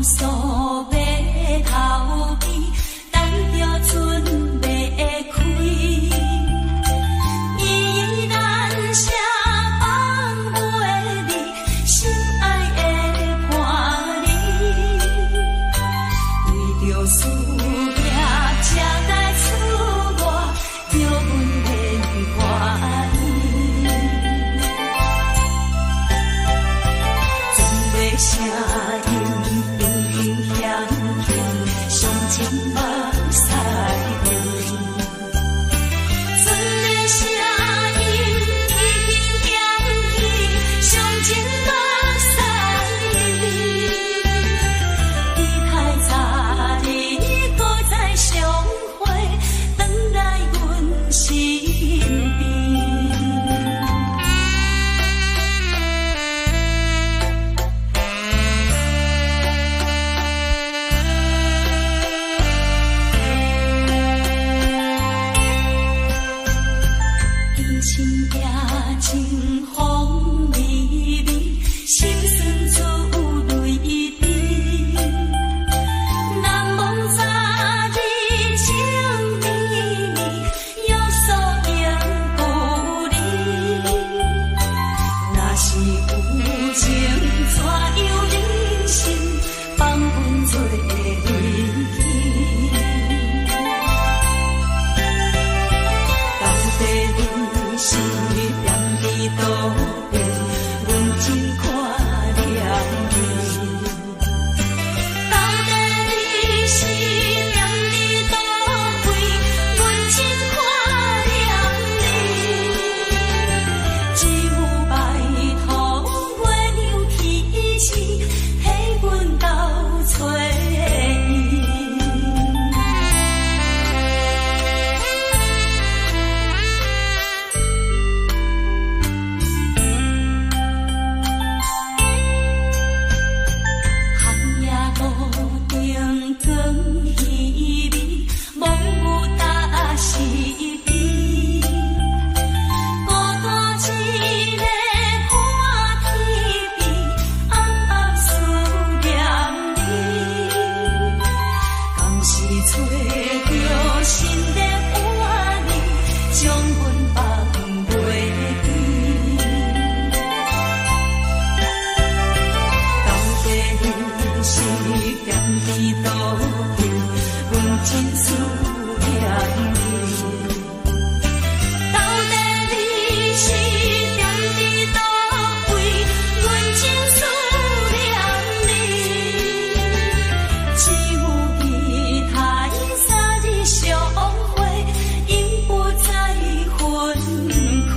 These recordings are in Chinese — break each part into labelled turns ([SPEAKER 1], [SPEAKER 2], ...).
[SPEAKER 1] 诉要头边，等着船要开。依然写放袂离，心爱的伴侣，为着事业才来厝外，叫阮免怀疑。总袂声音平平响响，伤情目屎泪。船的声音已经响起，伤情目屎泪。期待早日搁再相会，回来阮身边。阴晴夜晴风微微，心酸出泪滴。难忘昨日情绵绵，约束永故里。若是有情，怎样忍心放阮做离去？到底你是踮伫倒边，阮真看念你。到底你是踮伫倒位，阮真看念你。只有拜托月亮起时，替阮斗找伊。寒夜路顶光稀微，梦有搭是悲。孤单一个看天边，暗暗思念你。敢是找着心的伴侣，将阮放袂记？到底你是踮伫倒边，阮真思念你。到底你是踮伫倒位，阮真思念你。只有期待早日相会，永不再分开。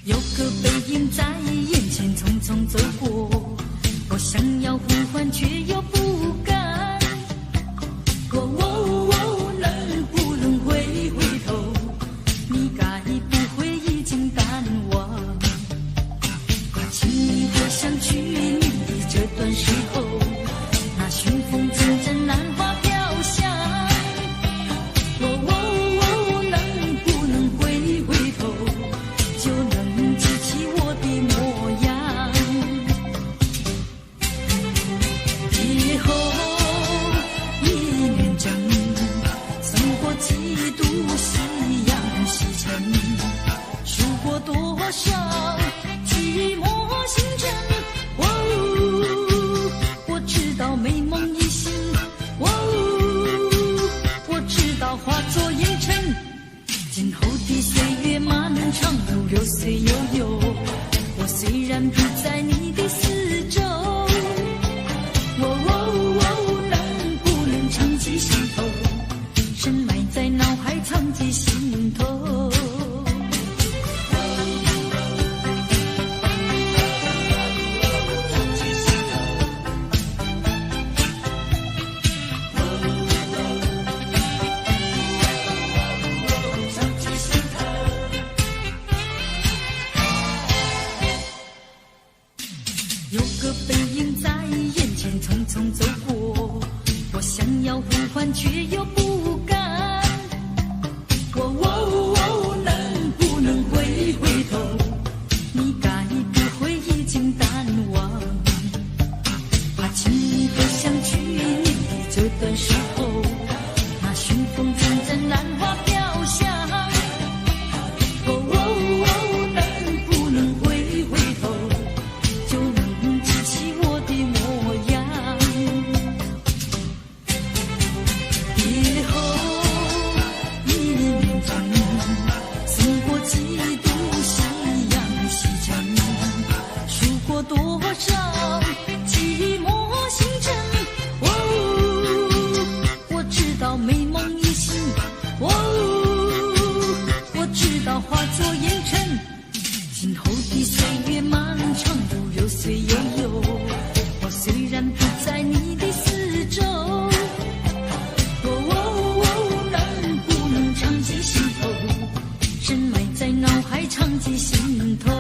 [SPEAKER 1] 有个背影在眼前匆匆走过，我想要呼唤却又不敢。能不能回头？你该不会已经淡忘？请你回想去年的这段时候，那寻风阵阵兰花飘香。能不能回头，就能记起我的模样？以后一年整，走过几度夕阳西沉，数过多少寂寞星辰。我知道美梦已醒，我知道化作烟尘。今后的岁月漫长如流水悠悠，我虽然不在你的四周，能不能长记心头，深埋在脑海藏记心头。有个背影在眼前匆匆走过，我想要呼唤却又不敢。能不能回头？你该不会已经淡忘？怕轻易的想去你的这段时候，那寻风阵阵兰花飘香。能不能回头？就能记起我的模样。别后一年春，送过几度夕阳西沉，数过多少寂寞星辰。我知道美梦已醒，我知道化作烟尘。今后的岁月漫长如流水悠悠，我虽然不在你的四周，能不能长记心头，深埋在脑海长记心头。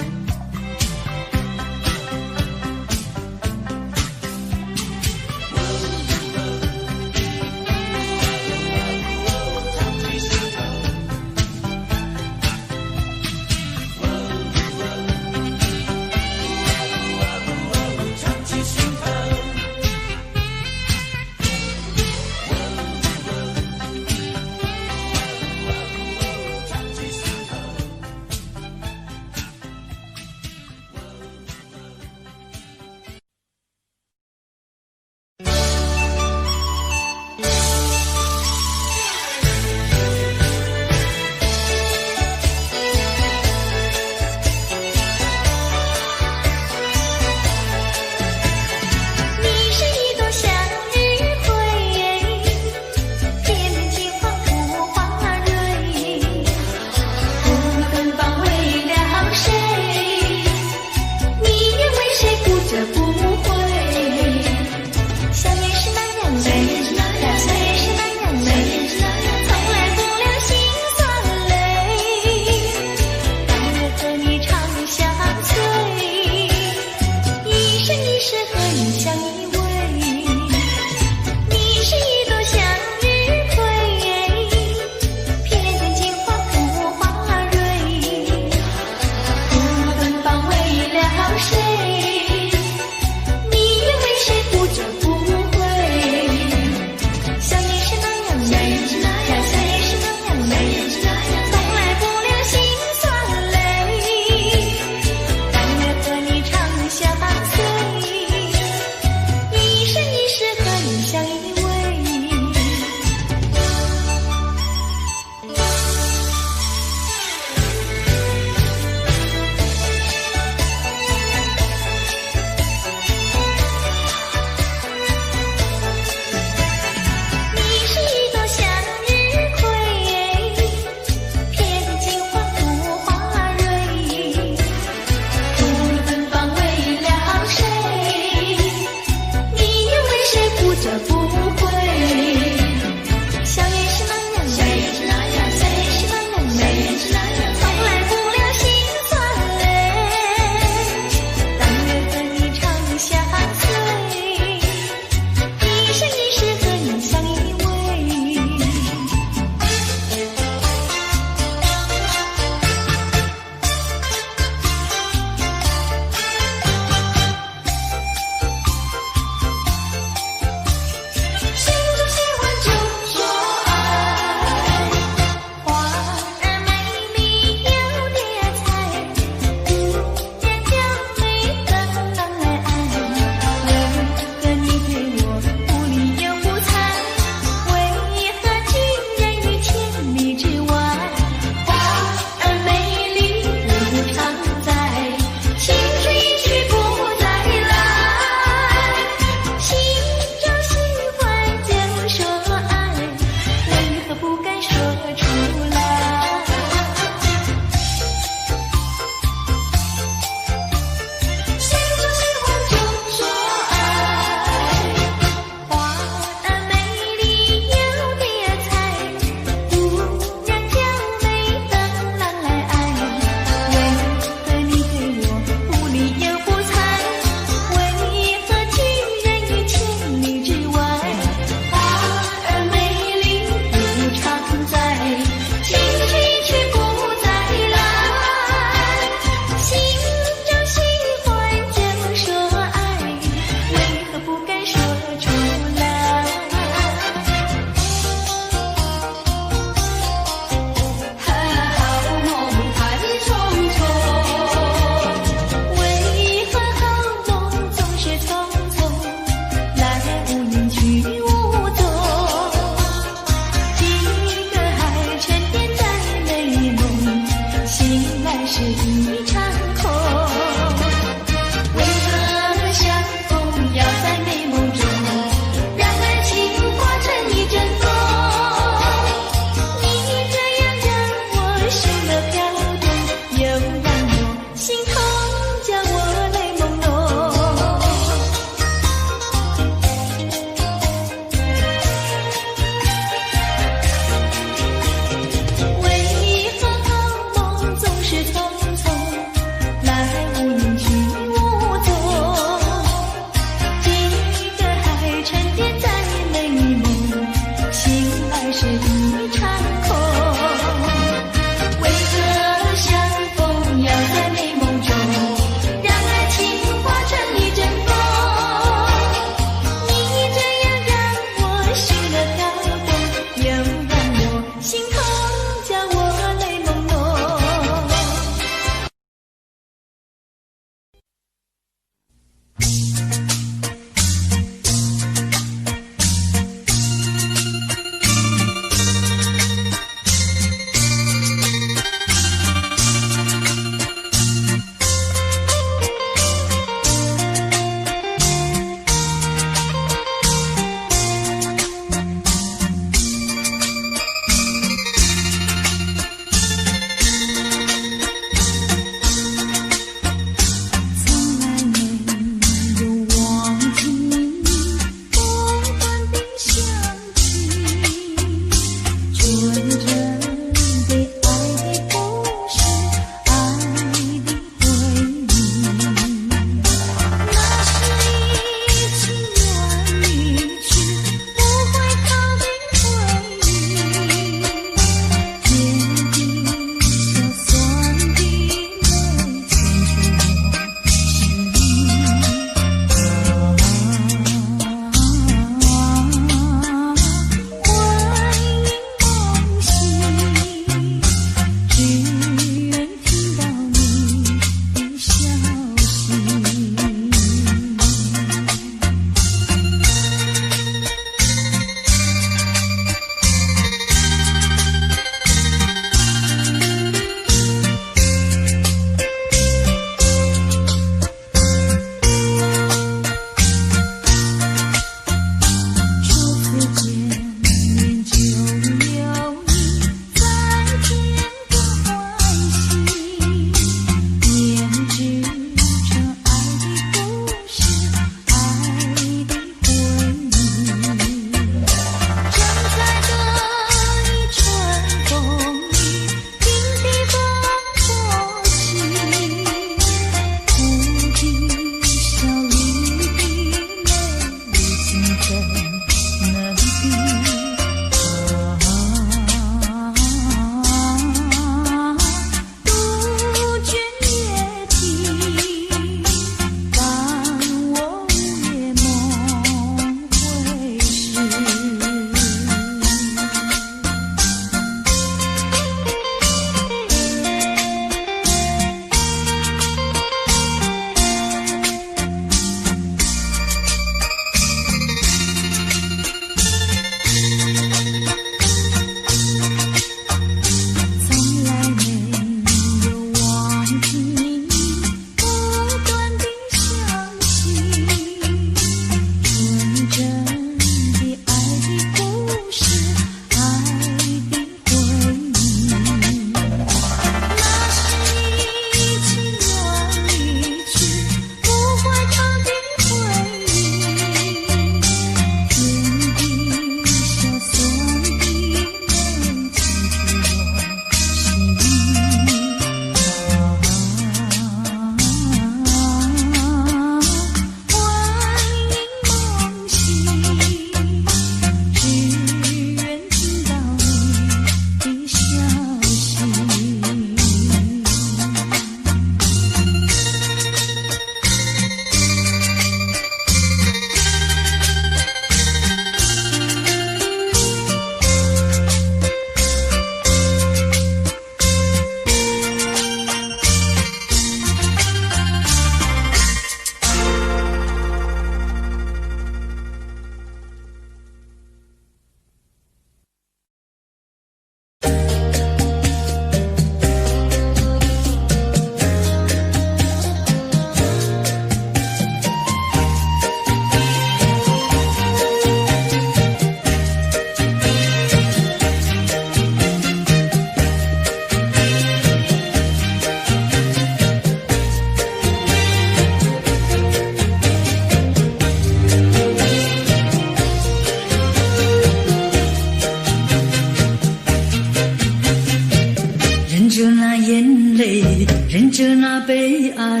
[SPEAKER 1] 忍着那悲哀，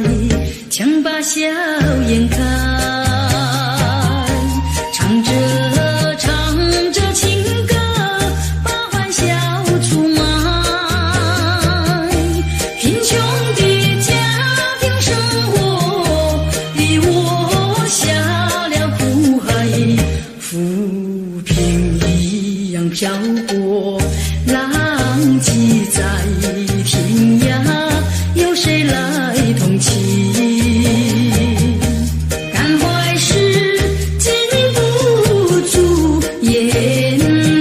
[SPEAKER 1] 强把笑颜开，唱着情歌，把欢笑出卖。贫穷的家庭生活逼我下了苦海，浮萍一样飘过，浪迹在天涯，有谁来同情？感怀时禁不住眼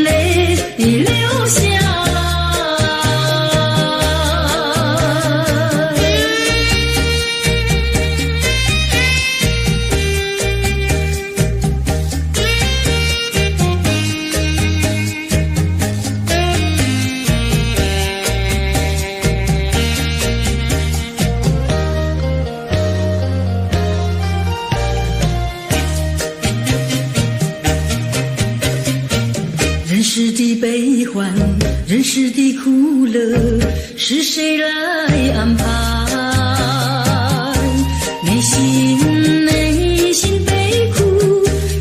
[SPEAKER 1] 泪流下来。人世的悲欢，人世的苦乐，是谁来安排？内心悲苦，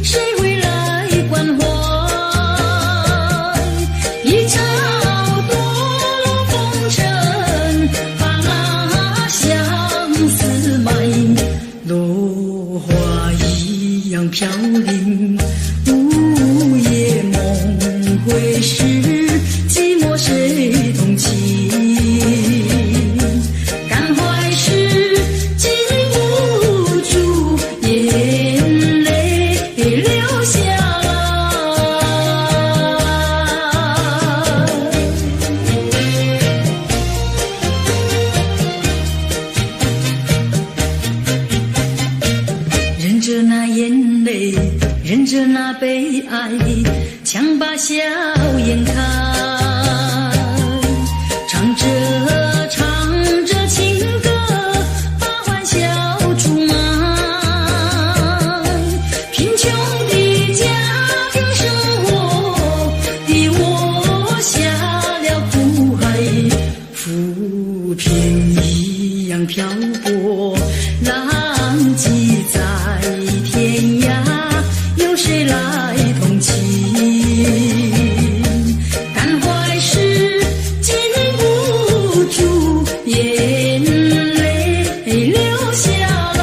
[SPEAKER 1] 谁会来关怀？一朝堕落风尘，把那相思埋，落花一样飘零，午夜梦回时，寂寞谁同情？感怀时禁不住眼泪流下来。忍着那眼泪，忍着那悲哀，强把笑颜开，唱着情歌，把欢笑出卖。贫穷的家庭生活逼我下了苦海，浮萍一样飘过，浪迹在天涯，有谁来同情？感怀时禁不住眼泪流下来。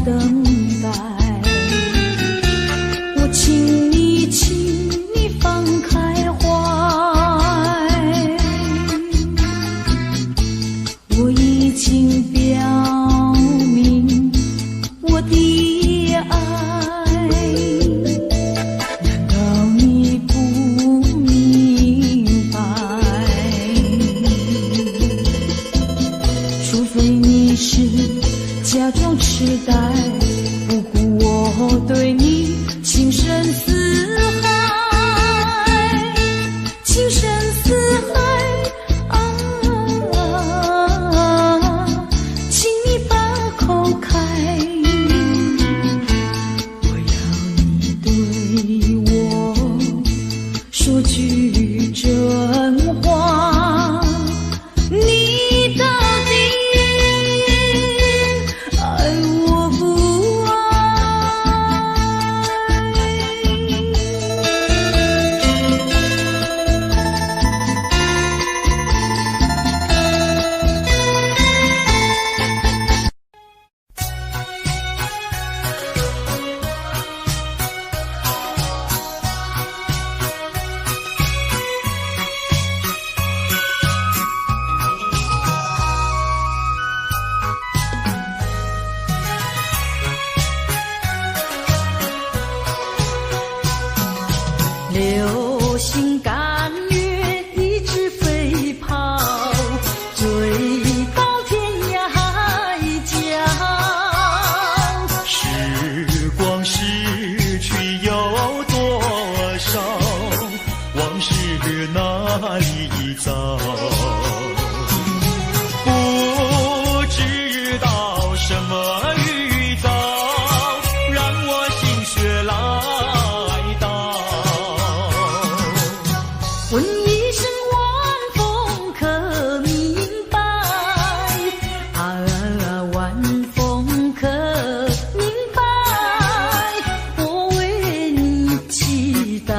[SPEAKER 2] 等待，我请你，请
[SPEAKER 1] 时代，不顾我对你情深似海，情深似海啊，请你把口开，我要你对我说句真话，你到底爱我不爱？流星赶月，一直飞跑，追到天涯海角。
[SPEAKER 2] 时光逝去有多少？往事哪里找？不知道什么预兆，让我心血来到。
[SPEAKER 1] 问一声晚风可明白？啊，晚风可明白？我为你祈祷。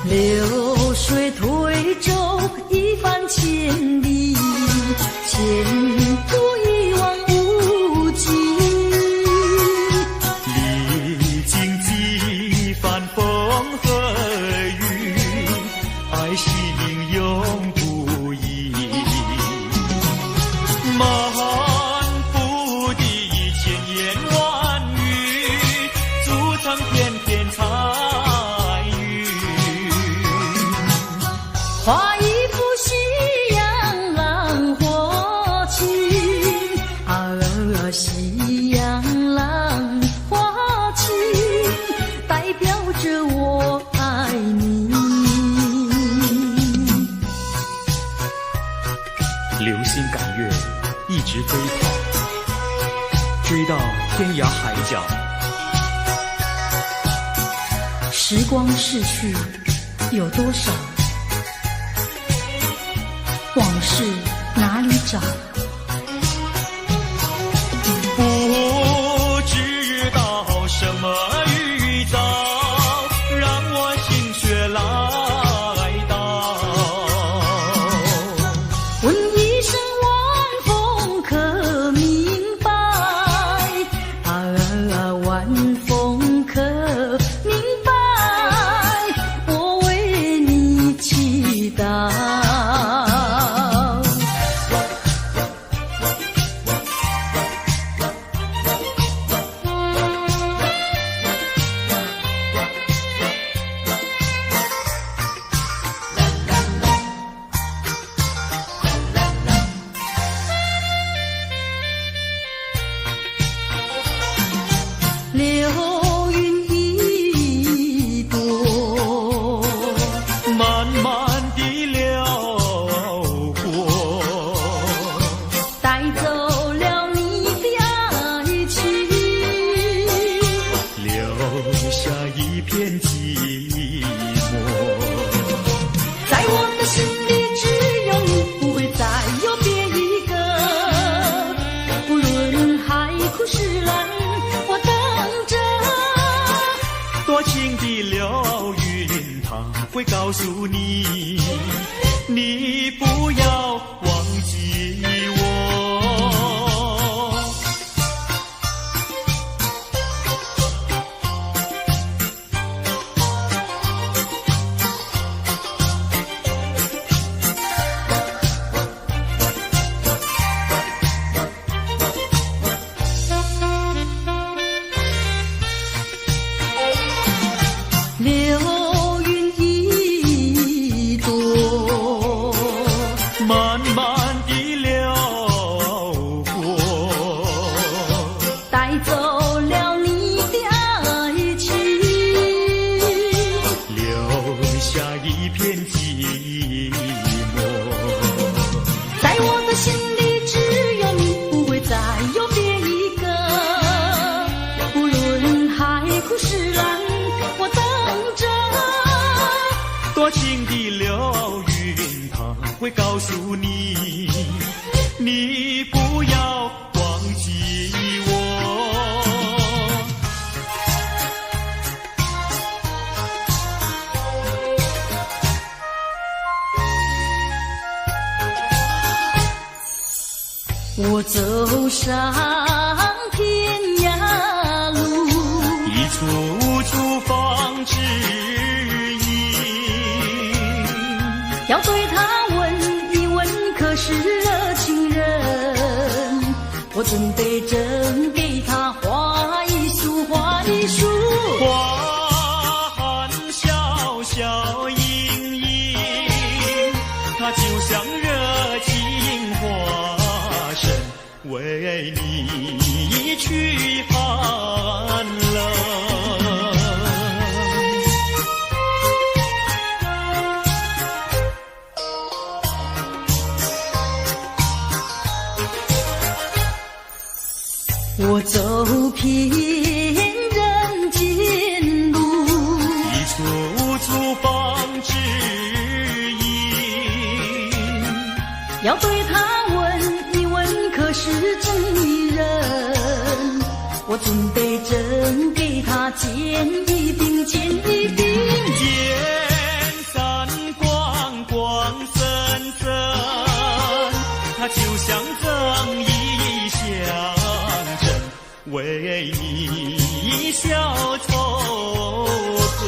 [SPEAKER 1] 流水推舟一番千里，前途一望无际。
[SPEAKER 2] 历经几番风和雨，爱心永不移。漫步的千言万语，筑成片片彩云。
[SPEAKER 1] 画一幅夕阳浪花情，啊，夕阳浪花情，代表着我爱你。
[SPEAKER 3] 流星赶月，一直飞跑，追到天涯海角。
[SPEAKER 1] 时光逝去有多少？往事哪里找？
[SPEAKER 2] 不知道什么预兆，让我心血来到。
[SPEAKER 1] 问一声晚风可明白？啊，晚风可明白？我为你祈祷。流云一朵，
[SPEAKER 2] 慢慢地流过，
[SPEAKER 1] 带走了你的爱情，
[SPEAKER 2] 留下一片寂寞。
[SPEAKER 1] 在我的心里只有你，不会再有别一个。不论海枯石烂，我等着。
[SPEAKER 2] 多情的流云，它会告诉你，你不要忘记我。多情的流云，它会告诉你，你不要忘记我。
[SPEAKER 1] 我走上天涯路，
[SPEAKER 2] 一处处放指引，
[SPEAKER 1] 要对他问一问，可是热情人？我准备赠给他花一束，花一束。
[SPEAKER 2] 花含笑笑盈盈，它就像热情花神，为你去寒冷。
[SPEAKER 1] 我走遍人间路，
[SPEAKER 2] 一处处放指引，
[SPEAKER 1] 要对他问一问，可是真人？我准备赠给他见一饼，见一饼。
[SPEAKER 2] 见山光光森森，它就像赠一香针，为你消愁恨。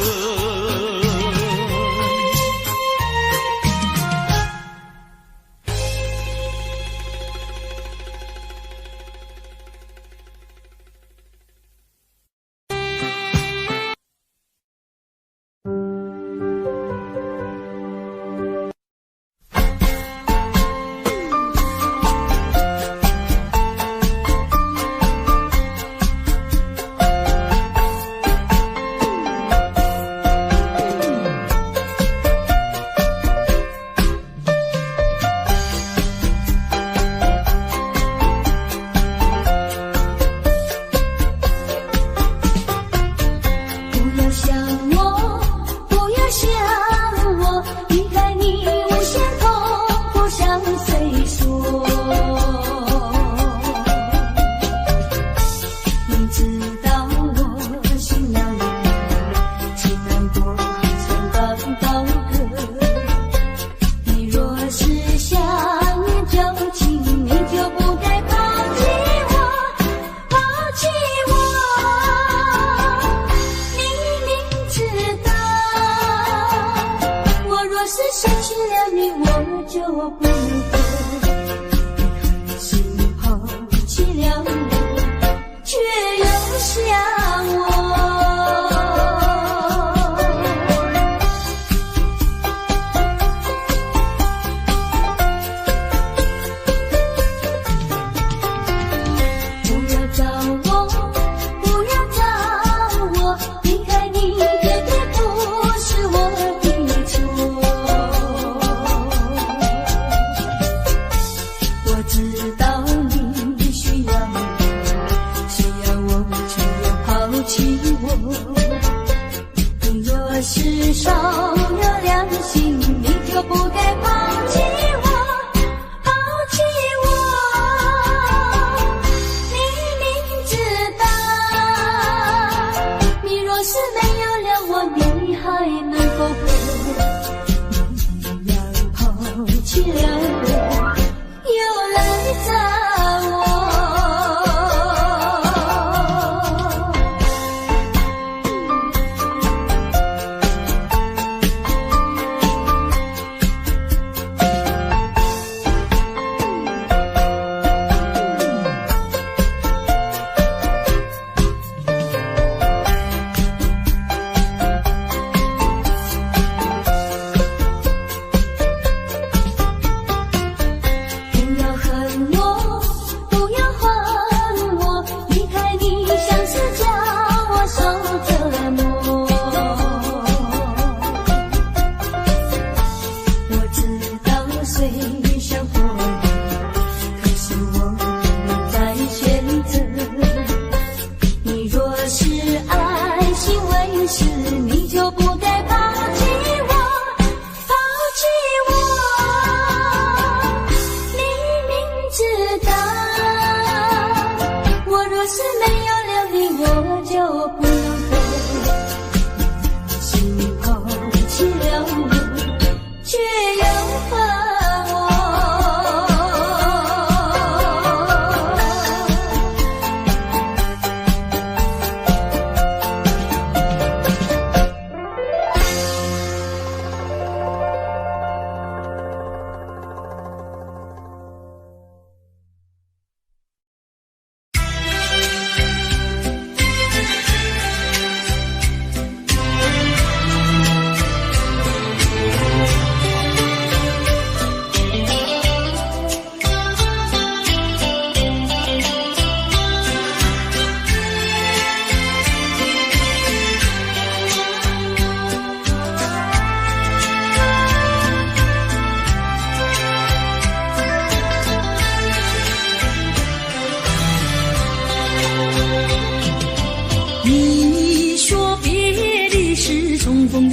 [SPEAKER 1] 是爱心为师，你就不该抛弃我，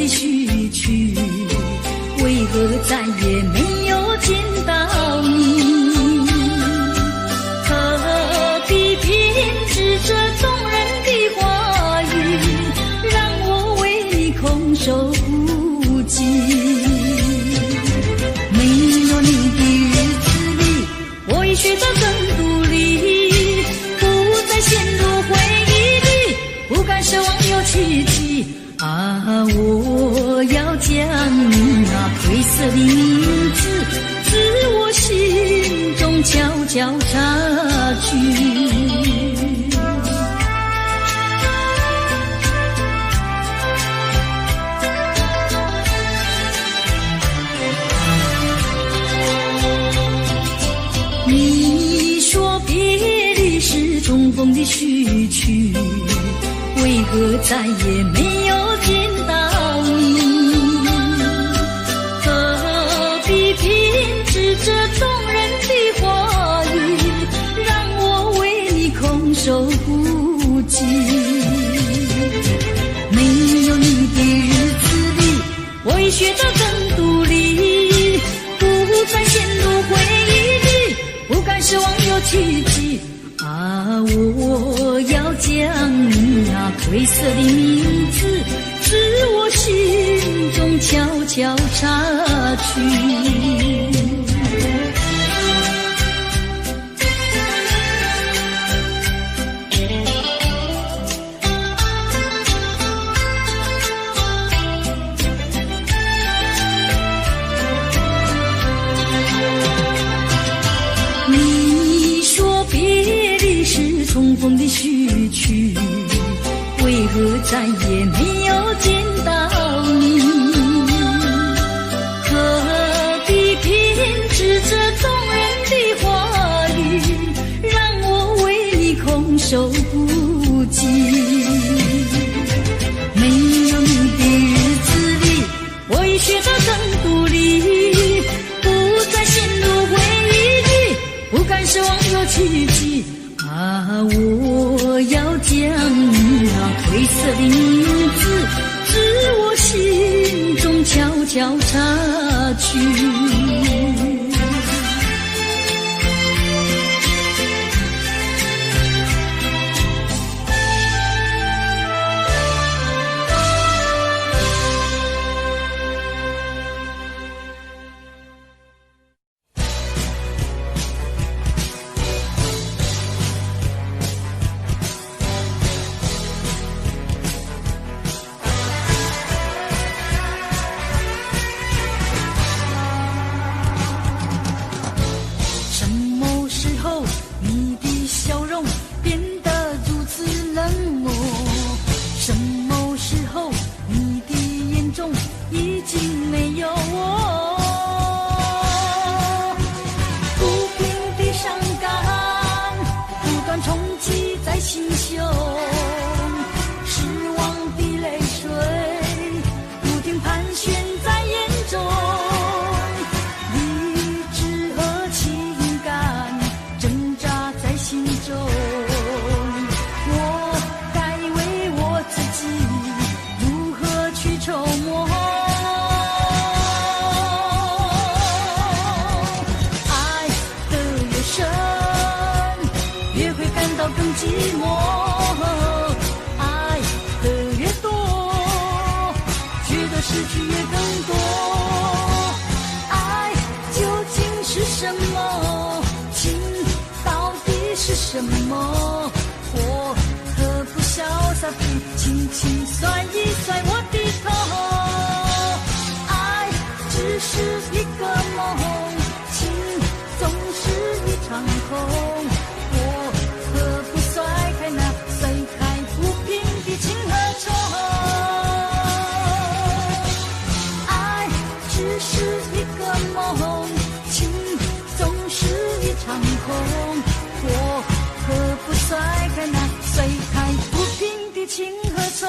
[SPEAKER 1] 的序曲，为何再也没有见到你？何必偏执这动人的话语，让我为你空守不及。没有你的日子里，我已学着更独立，不再陷入回忆里，不敢奢望有奇迹。我要将你那褪色的名字，自我心中悄悄擦去。你说别离是重逢的序曲，为何再也没有见到你？何必偏执这动人的话语，让我为你空守不及。没有你的日子里，我已学得更独立，不再陷入回忆里，不敢奢望有奇迹。我要将你那褪色的名字，自我心中悄悄擦去。重逢的序曲，为何再也没有见到你？何必偏执这动人的话语，让我为你空守不及。没有你的日子里，我已学得更独立，不再陷入回忆里，不敢奢望有奇迹。我要将你那褪色的名字，自我心中悄悄擦去。寂寞，爱的越多，觉得失去越更多。爱究竟是什么？情到底是什么？我何不潇洒地轻轻甩一甩我的头？爱只是一个梦，情总是一场空。我何不甩开那碎开不平的情和愁？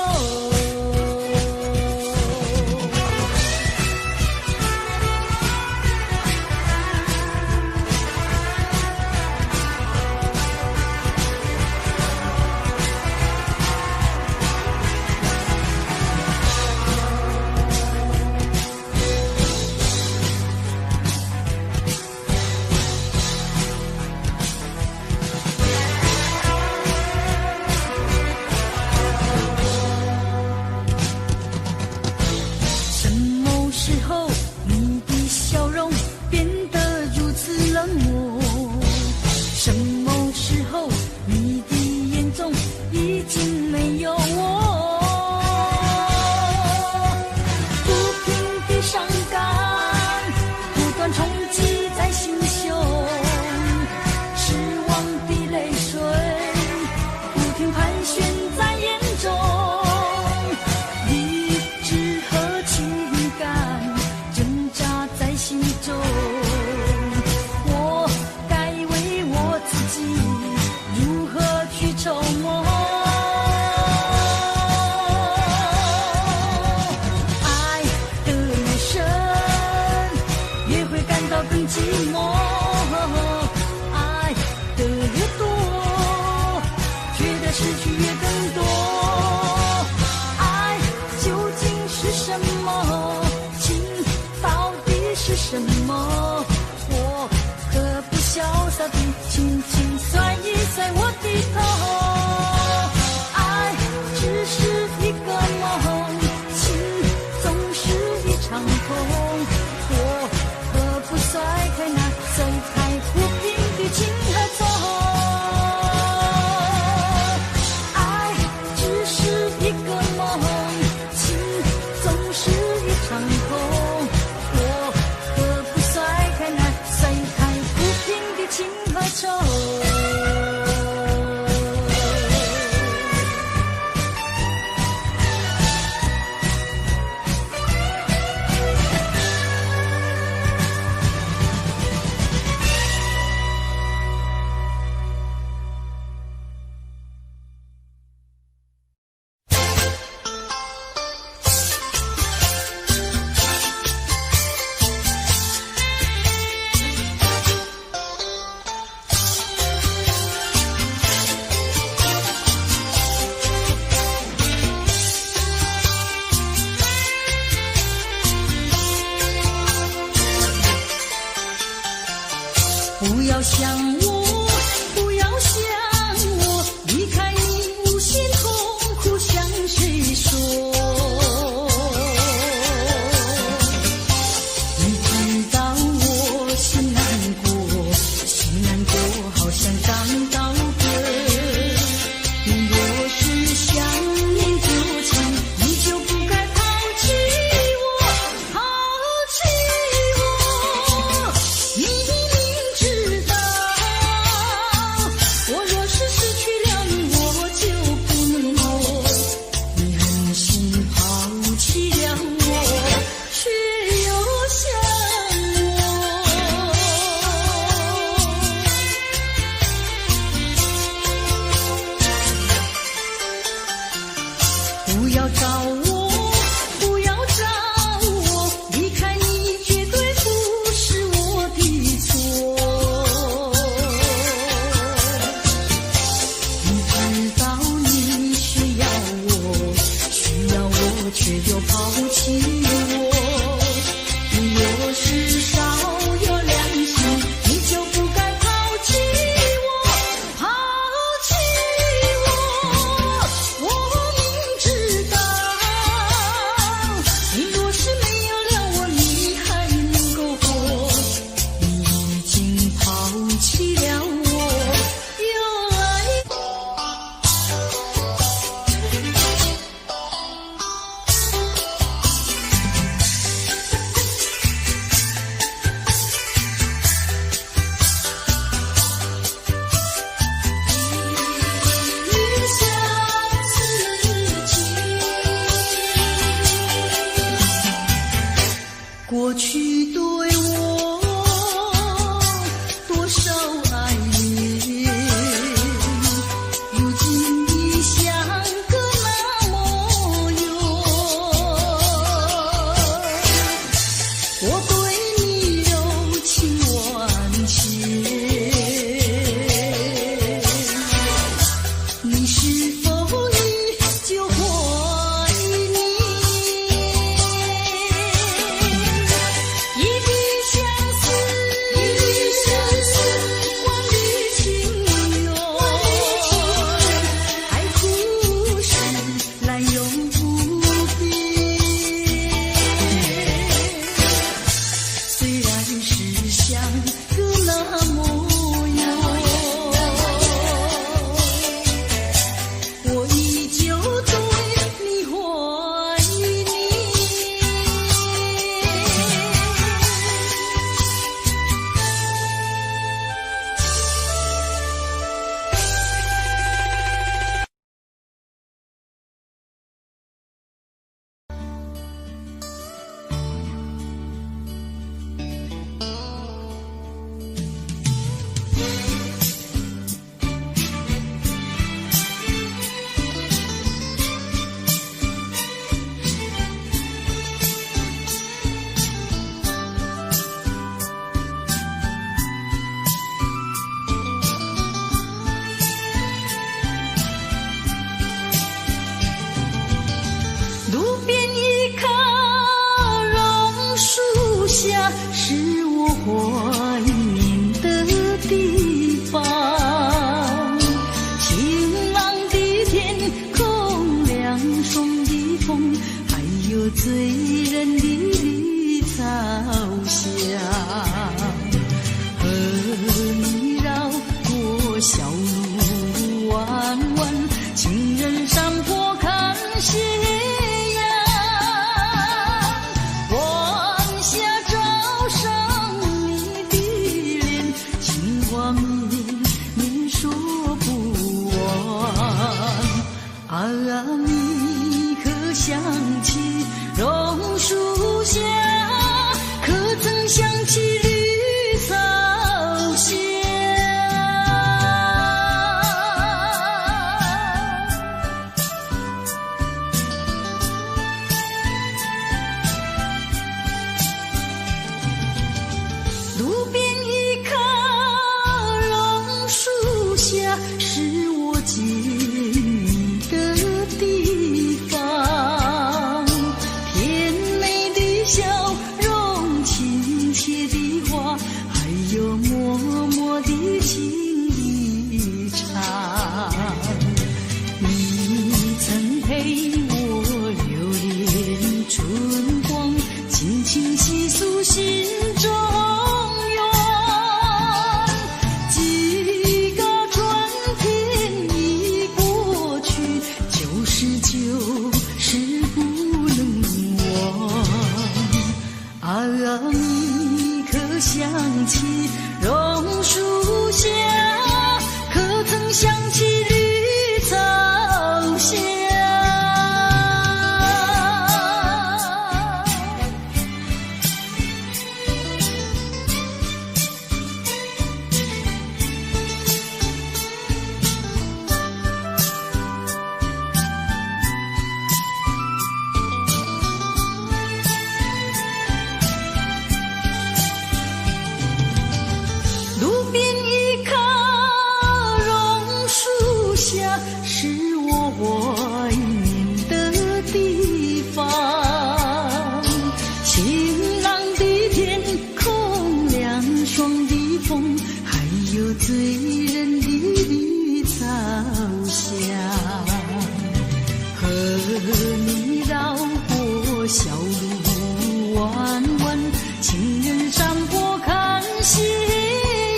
[SPEAKER 1] 小路弯弯，情人山坡看夕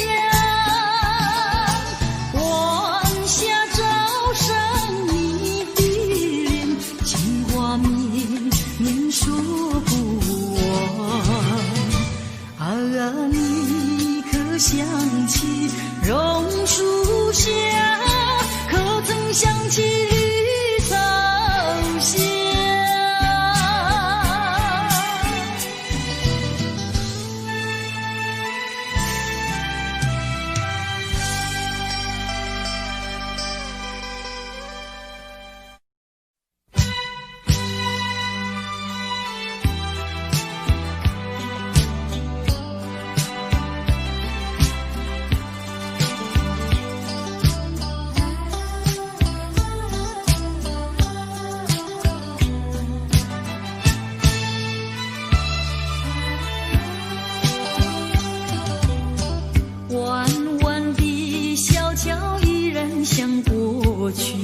[SPEAKER 1] 阳。晚霞照上你的脸，情话绵绵说不完。啊，你可想起榕树下，可曾想起绿草香？弯弯的小桥依然像过去，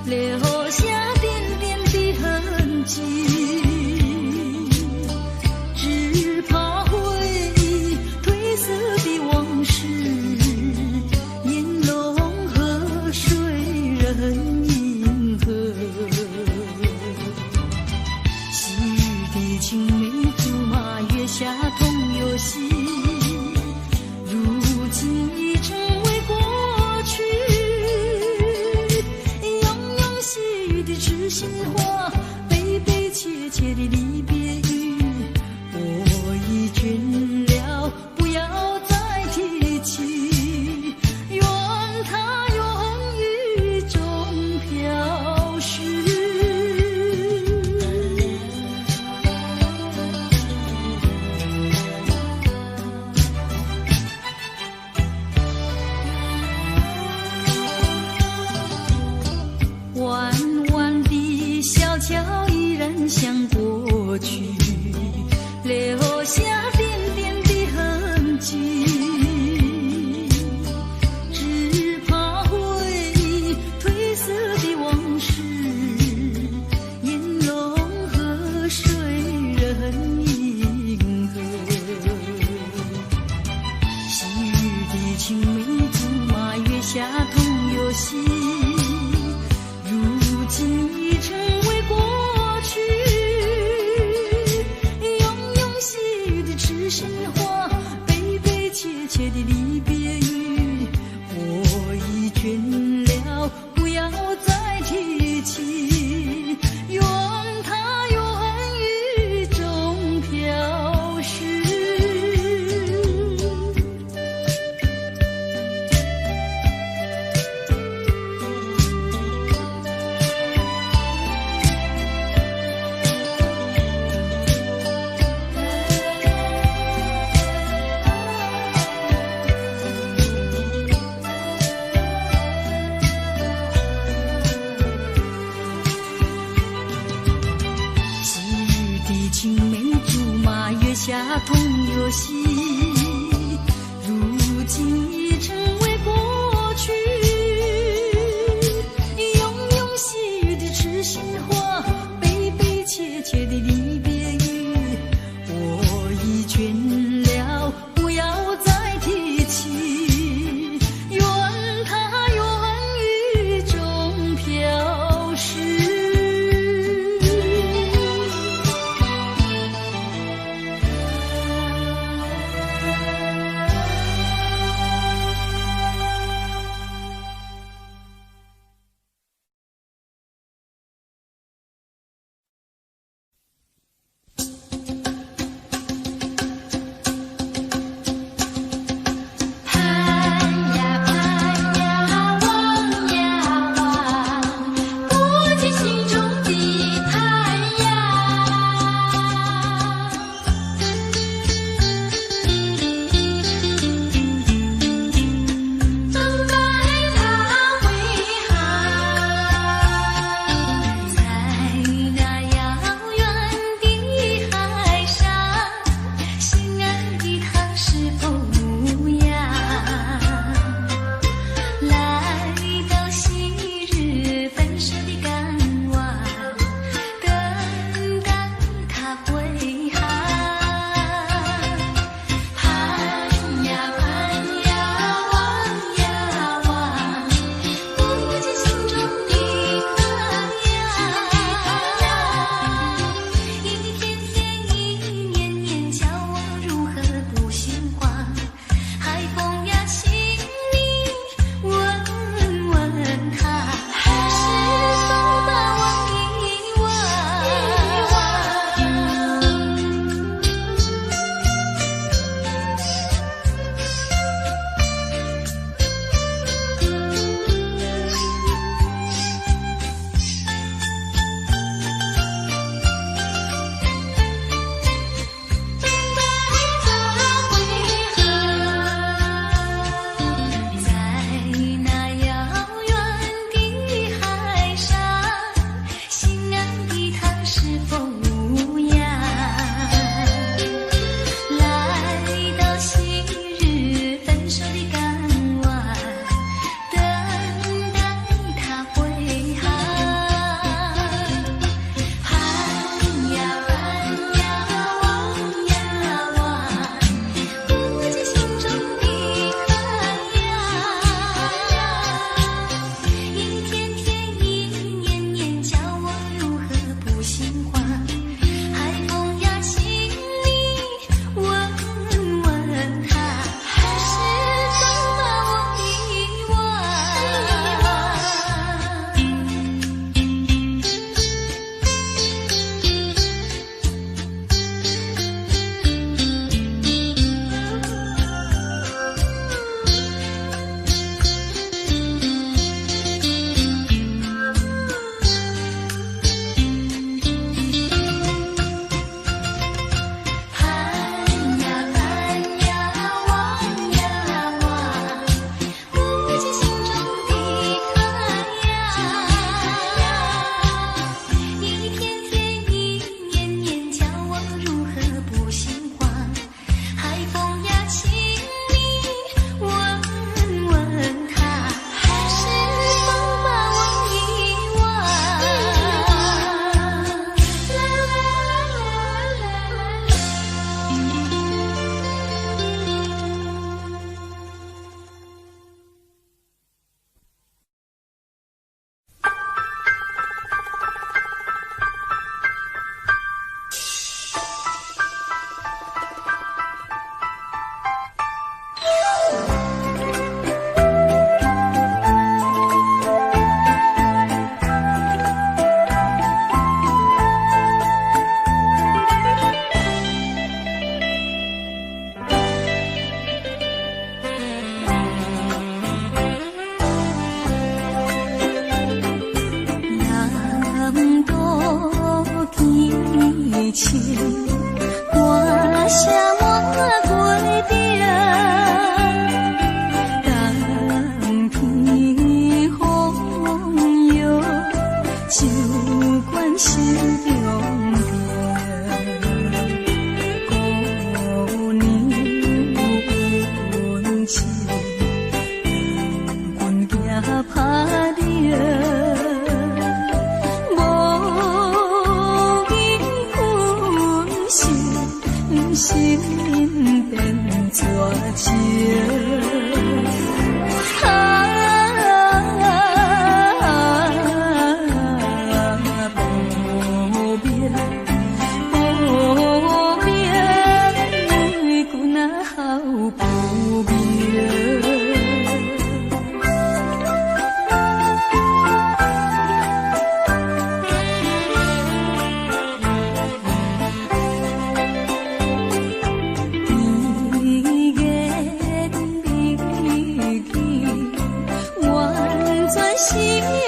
[SPEAKER 1] 留下点点的痕迹，只怕回忆褪色的往事，烟笼河水人银河。昔日的青梅竹马，月下同游戏，如今已成为过去。悠悠细语的知心话，悲悲切切的离别语，我已倦了，不要再提起，愿它永雨中飘逝。弯弯的小桥依然像过去，留下点点的痕迹，只怕回忆褪色的往事，烟笼河水人银河。昔日的青梅竹马，月下同游戏，如今已成为过去。悠悠细语的知心话，悲悲切切的离别语，我已倦了，不要再提起，愿它永雨中飘逝。昔日的青梅竹马，月下同游戏，如今已成为过去。悠悠细语的知心话，悲悲切切的离别语，我已倦了，不要再提起，愿它永雨中飘逝。情，歌声满月顶，当天风摇，酒馆心中停。古年温情，阮行拍着。心变绝情，无眠，无眠，为君啊好不眠。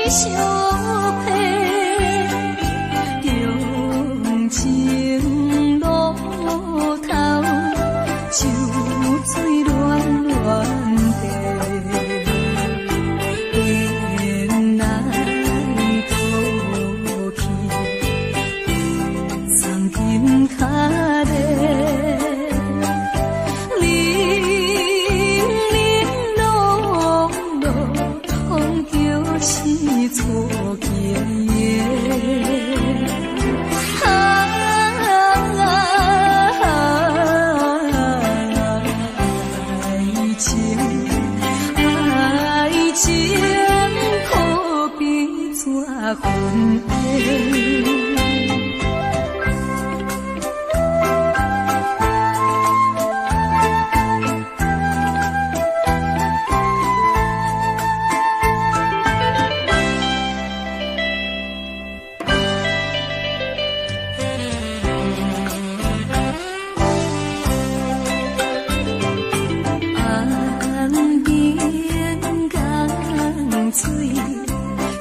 [SPEAKER 1] 相配，重情路头，酒醉乱乱地，缘来途去，藏金脚底。是错情缘，爱情可比怎分辨？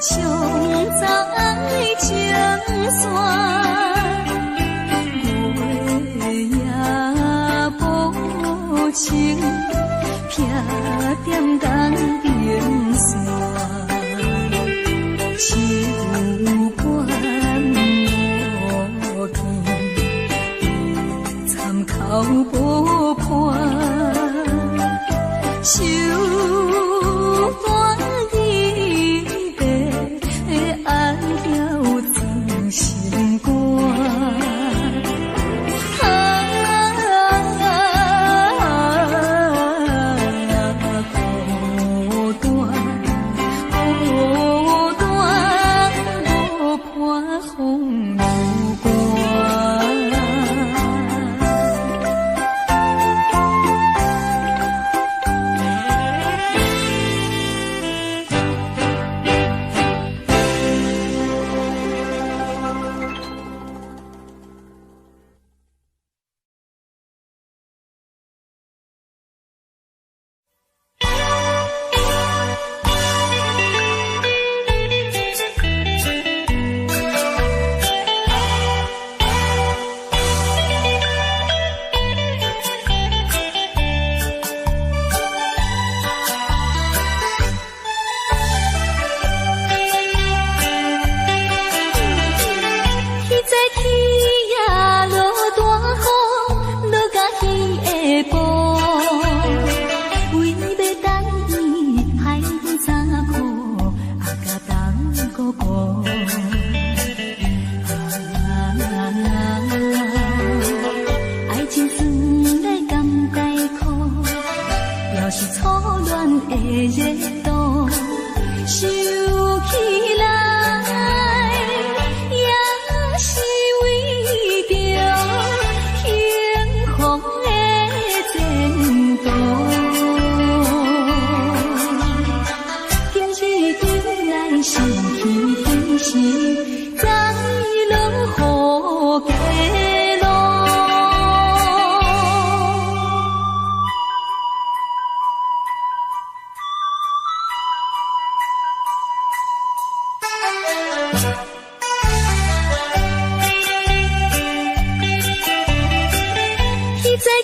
[SPEAKER 1] 上在情线，月夜无情，偏点东边线，酒馆无见，参考无伴，手段。爱了真心肝，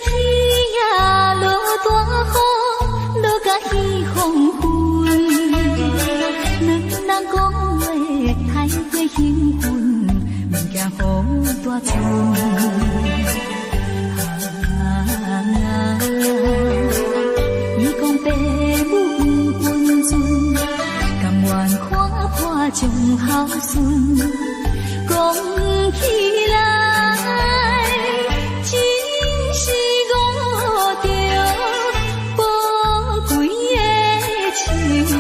[SPEAKER 1] 起呀落大雨，落甲彼黄昏，两人讲话太过兴奋，毋惊雨大阵。伊讲爸母温存，甘愿看破将孝顺，讲起来真是误着宝贵的青春，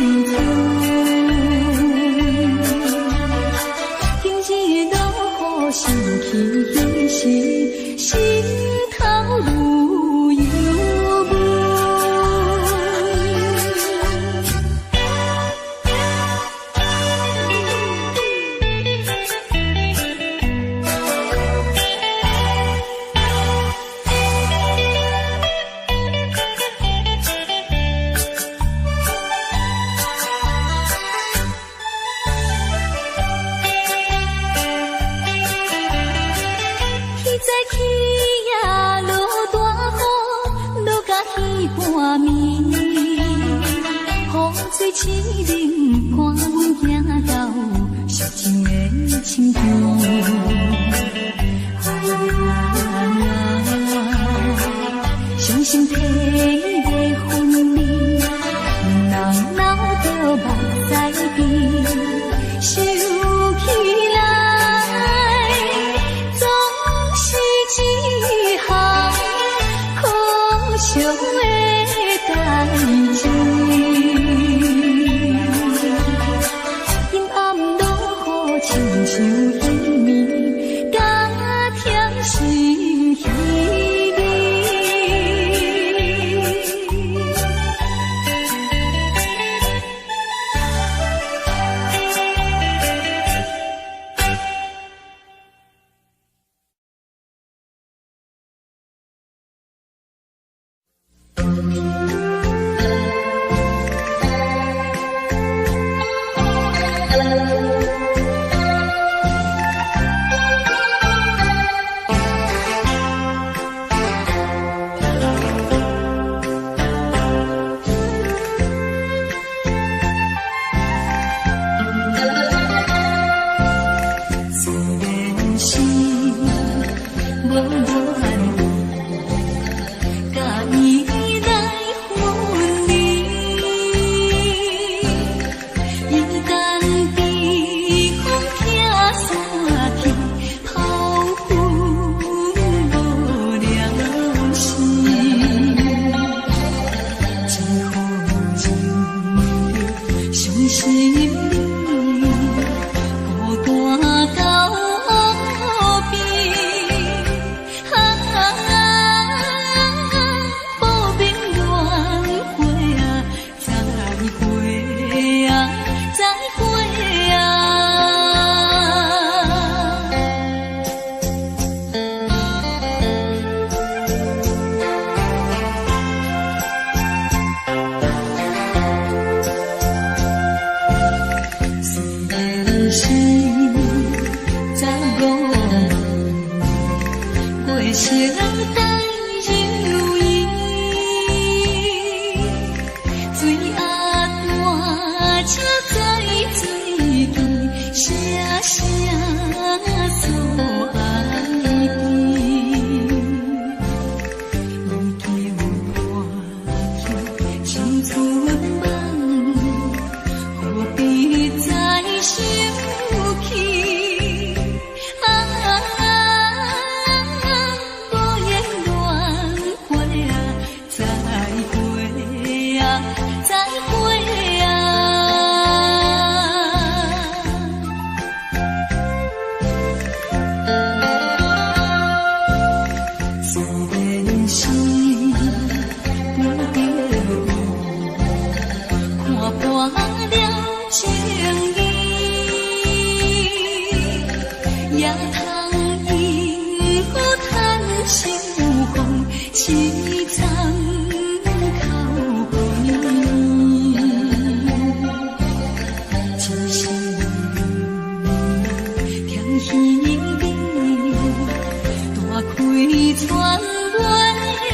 [SPEAKER 1] 今日落雨想起时，心头愈忧闷。凄冷看阮行到熟情的深处，伤心体的分离，人闹着目屎边，想起来总是一项可惜的代志。亲像彼暝，加添心稀微。大开船湾。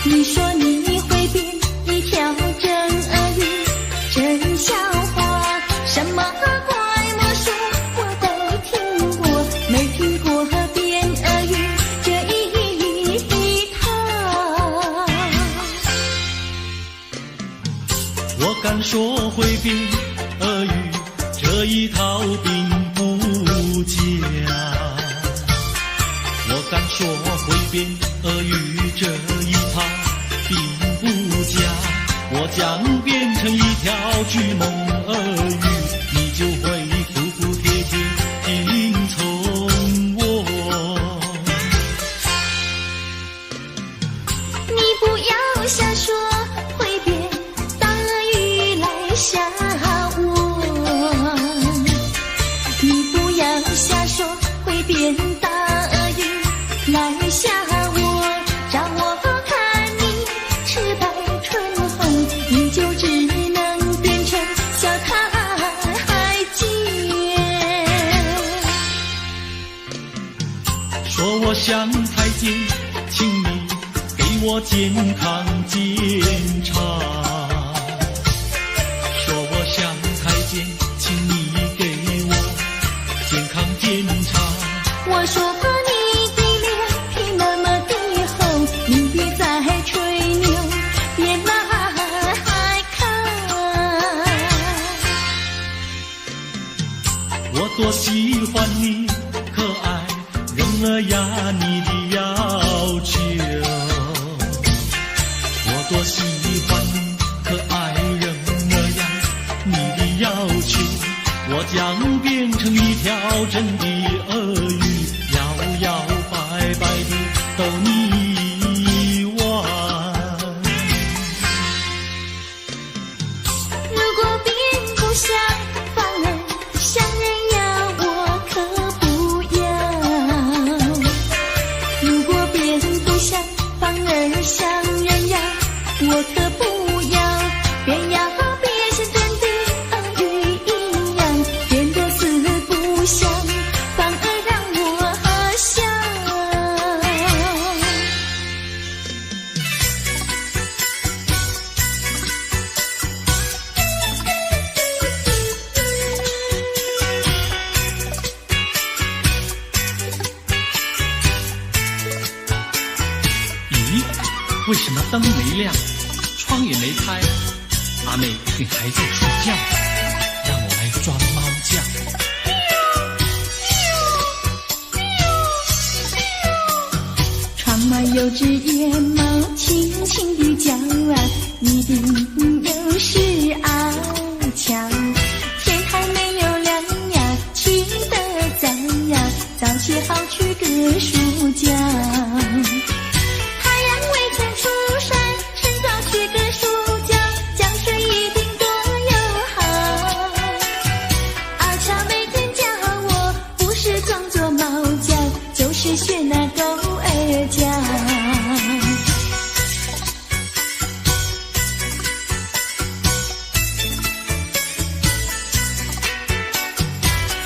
[SPEAKER 1] 你说你会变一条真鳄鱼，真笑话，什么怪魔术我都听过，没听过变鳄鱼这一套。
[SPEAKER 2] 我敢说会变鳄鱼这一套并不假，我敢说会变鳄鱼这一套并不假，我将变成一条巨猛鳄鱼，你就会服服帖帖听从我。
[SPEAKER 1] 你不要瞎说会变大鳄鱼来吓我，你不要瞎说会变大鳄鱼来吓我，让我看你赤白春红，你就只能变成小太监。
[SPEAKER 2] 说我像太监，请你给我健康检查。说我像太监，请你给我健康检查。
[SPEAKER 1] 我说过你的脸皮那么的厚，你别再吹牛，别来看。
[SPEAKER 2] 我多喜欢你可爱人儿呀，你的要求。我多喜欢你可爱人儿呀，你的要求。我将变成一条真的鳄鱼，摇摇摆摆地逗你玩。
[SPEAKER 1] 如果变不像反而像人呀，我可不要。如果变不像反而像人呀，我可不要。变呀变像真的鳄鱼一样，变得死不像，反而让我笑。
[SPEAKER 3] 咦，为什么灯没亮，窗也没开？阿妹一定还在睡觉，让我来抓猫叫。
[SPEAKER 1] 窗外有只野猫轻轻地叫啊，一定又是爱俏。天还没有亮呀，起得早呀，早些好去个书觉。太阳未曾出山，趁早去个书觉，江水一定多友好。阿俏每天叫我，不是装作猫叫，就是学那狗儿叫。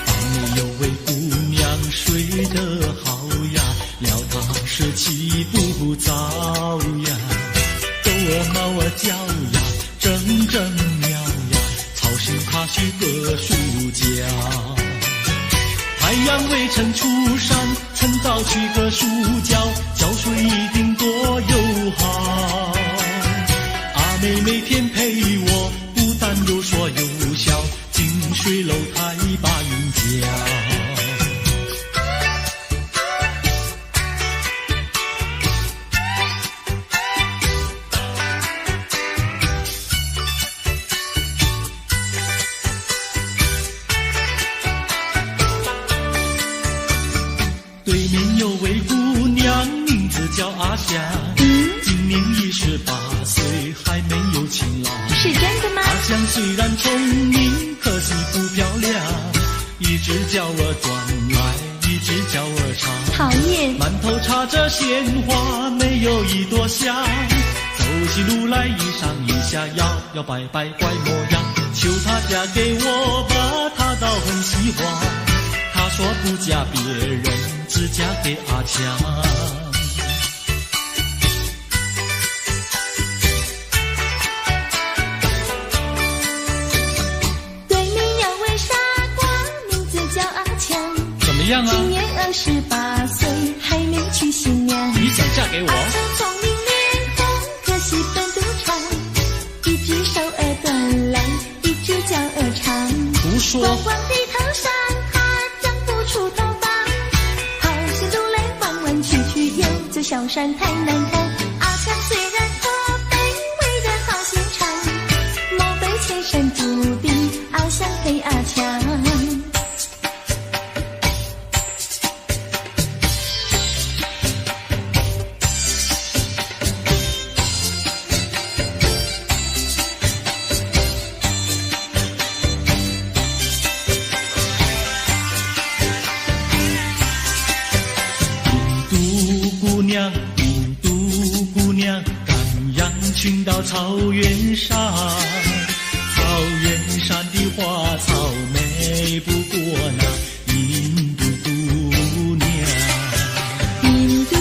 [SPEAKER 2] 房里有位姑娘睡得好呀，料她是起不早呀，狗儿猫儿叫呀，阵阵喵呀，吵醒她去个书觉。太阳未曾出山，趁早去个书觉，觉睡一定多友好。阿妹每天陪我，不但有说有笑，近水楼台把云搅。对面有位姑娘，名字叫阿香，今年28岁，还没有情郎。
[SPEAKER 1] 是真的吗？
[SPEAKER 2] 阿香虽然聪明，可惜不漂亮，一直叫我转来，一直叫我唱。
[SPEAKER 1] 讨厌。
[SPEAKER 2] 满头插着鲜花，没有一朵香。走起路来一上一下，摇摇摆摆怪模样。求她嫁给我吧，她倒很喜欢。她说不嫁别人，只嫁给阿强。
[SPEAKER 1] 到18岁还没娶新娘。
[SPEAKER 3] 你想嫁给我？
[SPEAKER 1] 阿强聪明脸红，可惜本不长，一只手儿短来，一只脚儿长。
[SPEAKER 3] 胡说！
[SPEAKER 1] 光光的头上他长不出头发，好些路来弯弯曲曲，有座小山太难看。阿强虽然可卑微的好心肠，莫非前生注定阿香配阿强。
[SPEAKER 2] 印度姑娘，赶羊群到草原上，草原上的花草美不过那印度姑娘。
[SPEAKER 1] 印度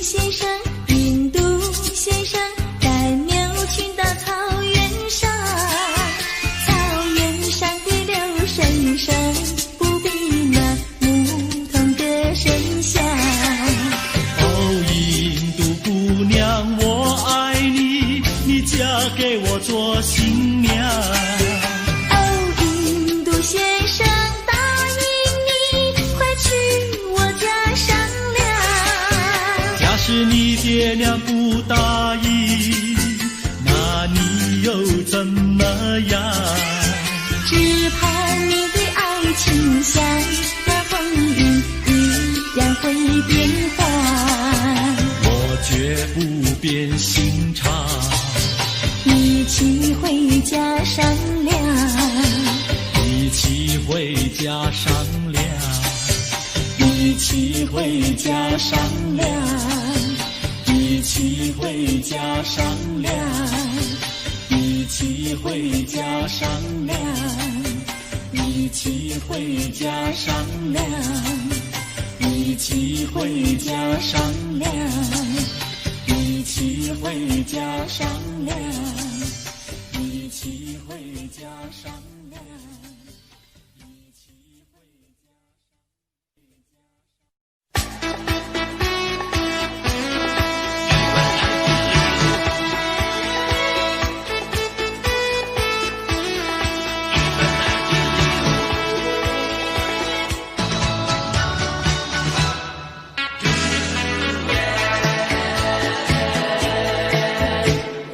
[SPEAKER 1] 先生，印度先生，赶牛群到草原上，草原上的流水声不比那牧童歌声响。
[SPEAKER 2] 我爱你，你嫁给我做新娘。
[SPEAKER 1] 哦，印度先生答应你，快去我家商量。
[SPEAKER 2] 假使你爹娘不答应，那你又怎么样？
[SPEAKER 1] 只怕你的爱情像那风云一样会变幻。
[SPEAKER 2] 绝不变心肠，
[SPEAKER 1] 一起回家商量，
[SPEAKER 2] 一起回家商量，
[SPEAKER 1] 一起回家商量，
[SPEAKER 2] 一起回家商量，一起回家商量，一起回家商量，一起回家商量，一起回家商量，一起回家商量。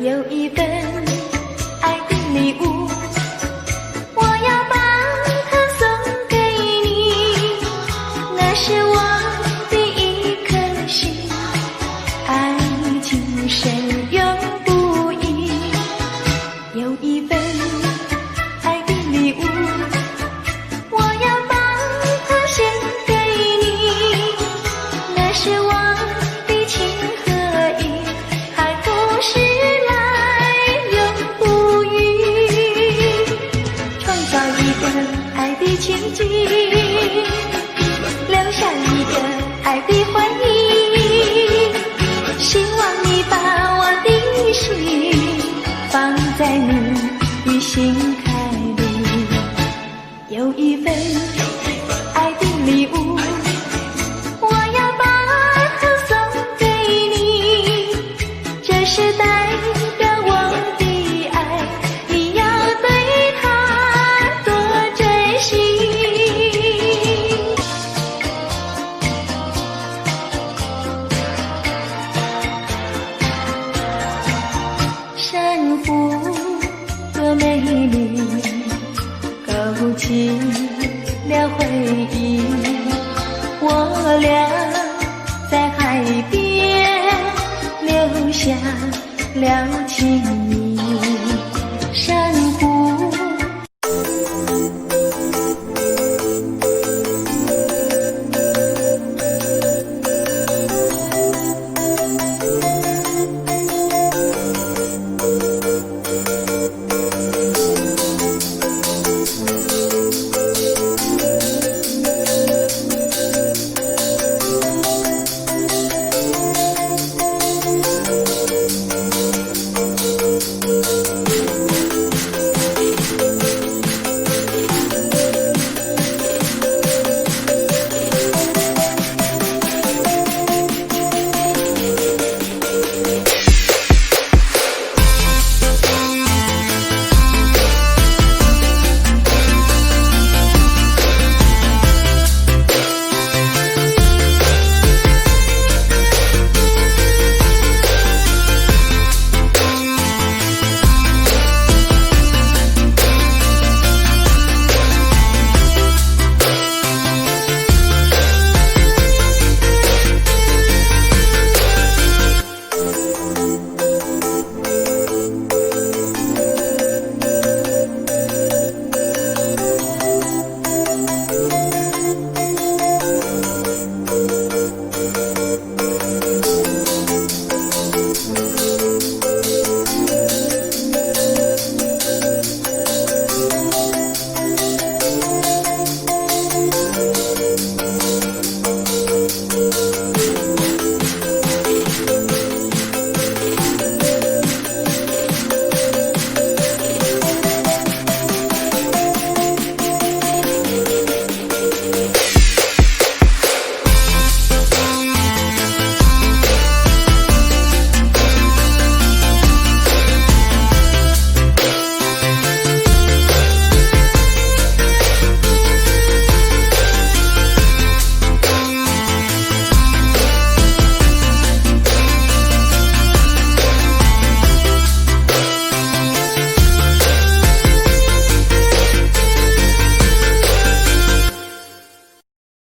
[SPEAKER 1] 有一份爱的礼物，我要把它送给你，那是我的一颗心，爱情深永不移。有一份爱的礼物，我要把它献给你，那是我的情和义，还不是爱的情景，留下一个爱的回忆，希望你把我的心放在你的心坎里。有一份爱的礼物，我要把它送给你，这是代表我的爱，你要对它多珍惜。山湖多美丽，勾起了回忆，我俩在海边留下了情谊。